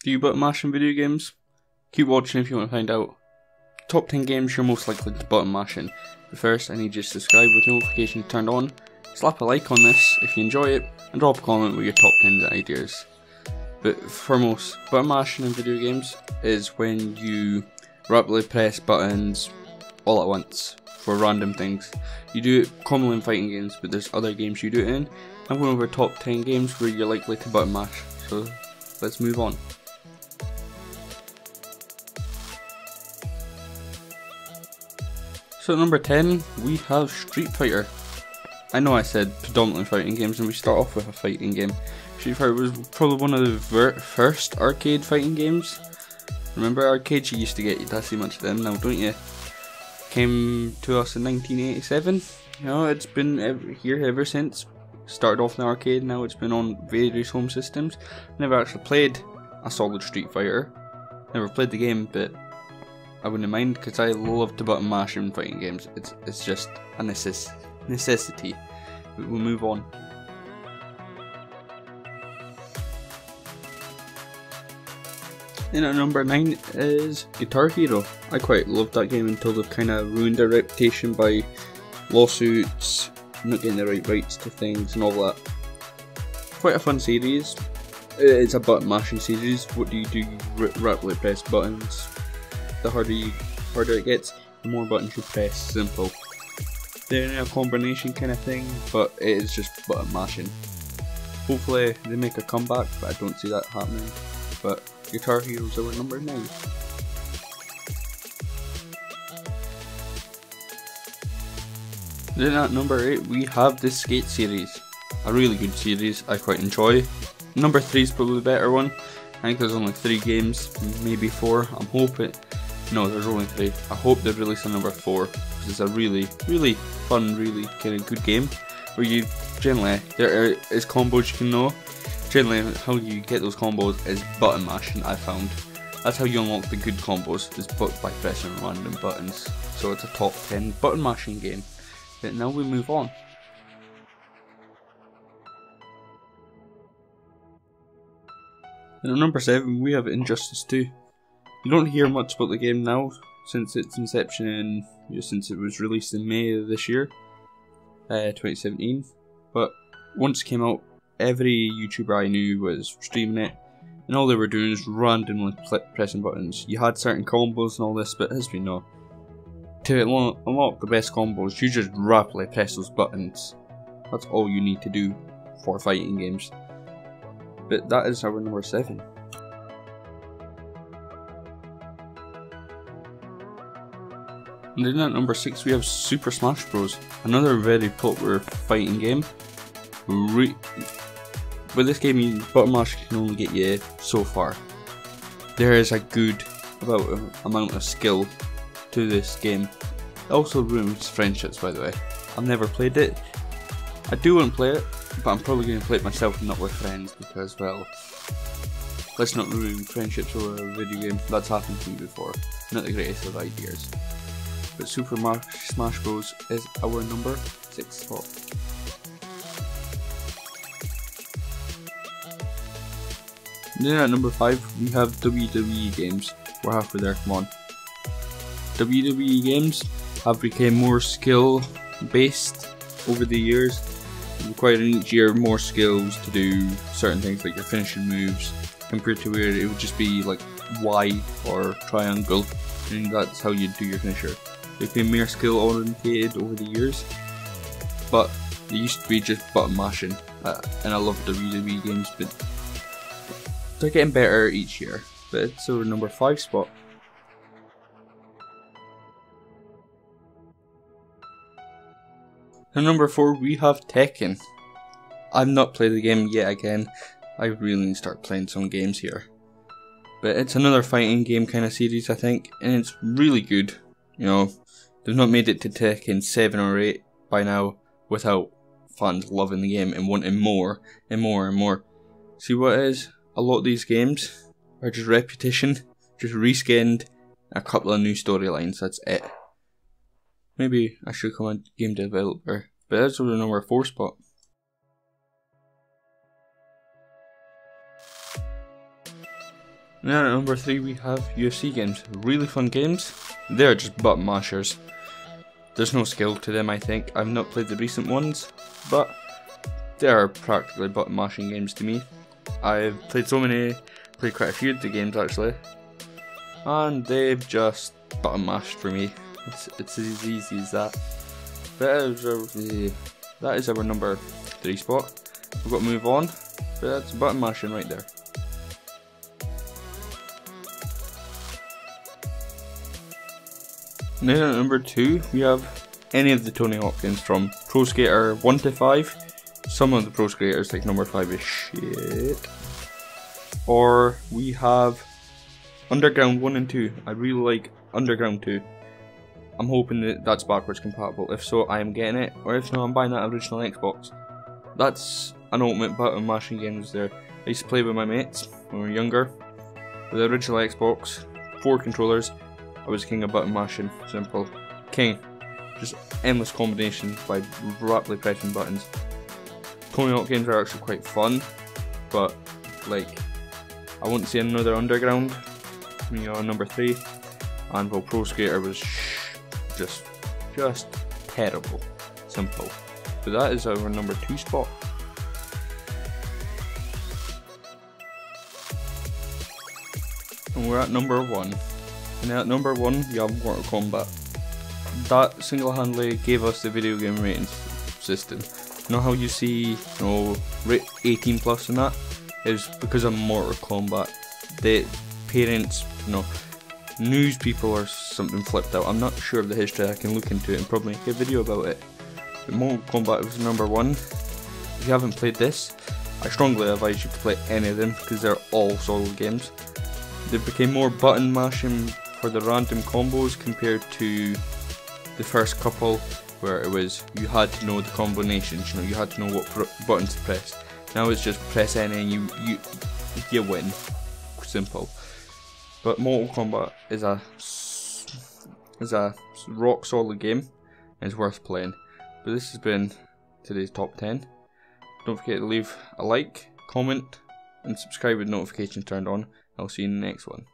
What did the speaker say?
Do you button mash in video games? Keep watching if you want to find out. Top 10 games you're most likely to button mash in. But first, I need you to subscribe with notifications turned on, slap a like on this if you enjoy it, and drop a comment with your top 10 ideas. But foremost, button mashing in video games is when you rapidly press buttons all at once for random things. You do it commonly in fighting games, but there's other games you do it in. I'm going over top 10 games where you're likely to button mash, so let's move on. So at number 10, we have Street Fighter. I know I said predominantly fighting games, and we start off with a fighting game. Street Fighter was probably one of the first arcade fighting games. Remember arcades? You used to get, you don't see much of them now, don't you? Came to us in 1987. You know, it's been here ever since. Started off in the arcade, now it's been on various home systems. Never actually played a solid Street Fighter. Never played the game, but I wouldn't mind because I love to button mash in fighting games. It's just a necessity. We'll move on. And at number 9 is Guitar Hero. I quite loved that game until they've kind of ruined their reputation by lawsuits, not getting the right rights to things and all that. Quite a fun series. It's a button mashing series. What do? You rapidly press buttons. The harder it gets, the more buttons you press. Simple. They're a combination kind of thing, but it is just button mashing. Hopefully they make a comeback, but I don't see that happening. But Guitar Hero's our number 9. Then at number 8 we have the Skate series. A really good series I quite enjoy. Number 3 is probably the better one. I think there's only 3 games, maybe 4. I'm hoping. No, there's only 3. I hope they release a number 4. Because it's a really fun, really kind of good game. Where you generally, there is combos you can know. Generally, how you get those combos is button mashing, I found. That's how you unlock the good combos, is by pressing random buttons. So it's a top 10 button mashing game. But now we move on. And at number 7 we have Injustice 2. You don't hear much about the game now since its inception and since it was released in May of this year, 2017. But once it came out, every YouTuber I knew was streaming it, and all they were doing is randomly pressing buttons. You had certain combos and all this, but as we know, to unlock the best combos, you just rapidly press those buttons. That's all you need to do for fighting games. But that is our number 7. And then at number 6 we have Super Smash Bros. Another very popular fighting game. With this game, button mash can only get you so far. There is a good amount of skill to this game. It also ruins friendships, by the way. I've never played it. I do want to play it, but I'm probably going to play it myself and not with friends because, well, let's not ruin friendships over a video game. That's happened to me before. Not the greatest of ideas. But Super Smash Bros. Is our number 6 spot. And then at number 5 we have WWE games. We're halfway there, come on. WWE games have become more skill based over the years, requiring each year more skills to do certain things like your finishing moves, compared to where it would just be like Y or triangle, and that's how you do your finisher. They became more skill oriented over the years, but they used to be just button mashing, and I love WWE games, but they're getting better each year. But it's our number 5 spot. And number 4 we have Tekken. I've not played the game yet again. I really need to start playing some games here. But it's another fighting game kind of series, I think, and it's really good. You know, they've not made it to Tekken 7 or 8 by now without fans loving the game and wanting more and more and more. See what it is? A lot of these games are just repetition, just reskinned, a couple of new storylines, that's it. Maybe I should become a game developer, but that's our number 4 spot. And then at number 3 we have UFC games. Really fun games. They're just button mashers. There's no skill to them, I think. I've not played the recent ones, but they are practically button mashing games to me. I've played quite a few of the games actually, and they've just button mashed for me. It's as easy as that. That is our number 3 spot. We've got to move on, but that's button mashing right there. And then at number 2 we have any of the Tony Hawk games from Pro Skater 1 to 5. Some of the Pro Skaters, like number 5 is shit. Or we have Underground 1 and 2. I really like Underground 2. I'm hoping that that's backwards compatible. If so, I am getting it. Or if not, I'm buying that original Xbox. That's an ultimate button mashing game there. I used to play with my mates when we were younger. With the original Xbox, 4 controllers. I was king of button mashing. Simple. King. Just endless combinations by rapidly pressing buttons. Tony Hawk games are actually quite fun, but like, I wouldn't see another Underground, you know, number 3. And well, Pro Skater was just terrible. Simple. But that is our number 2 spot. And we're at number 1. And at number 1 we have Mortal Kombat. That single-handedly gave us the video game rating system. You know how you see, 18 plus and that? Is because of Mortal Kombat. The parents, news people or something flipped out. I'm not sure of the history. I can look into it and probably make a video about it. But Mortal Kombat was number 1. If you haven't played this, I strongly advise you to play any of them because they're all solid games. They became more button mashing for the random combos compared to the first couple, where it was you had to know the combinations. You had to know what buttons to press. Now it's just press any and you win. Simple. But Mortal Kombat is a rock solid game and it's worth playing. But this has been today's top 10. Don't forget to leave a like, comment and subscribe with notifications turned on. I'll see you in the next one.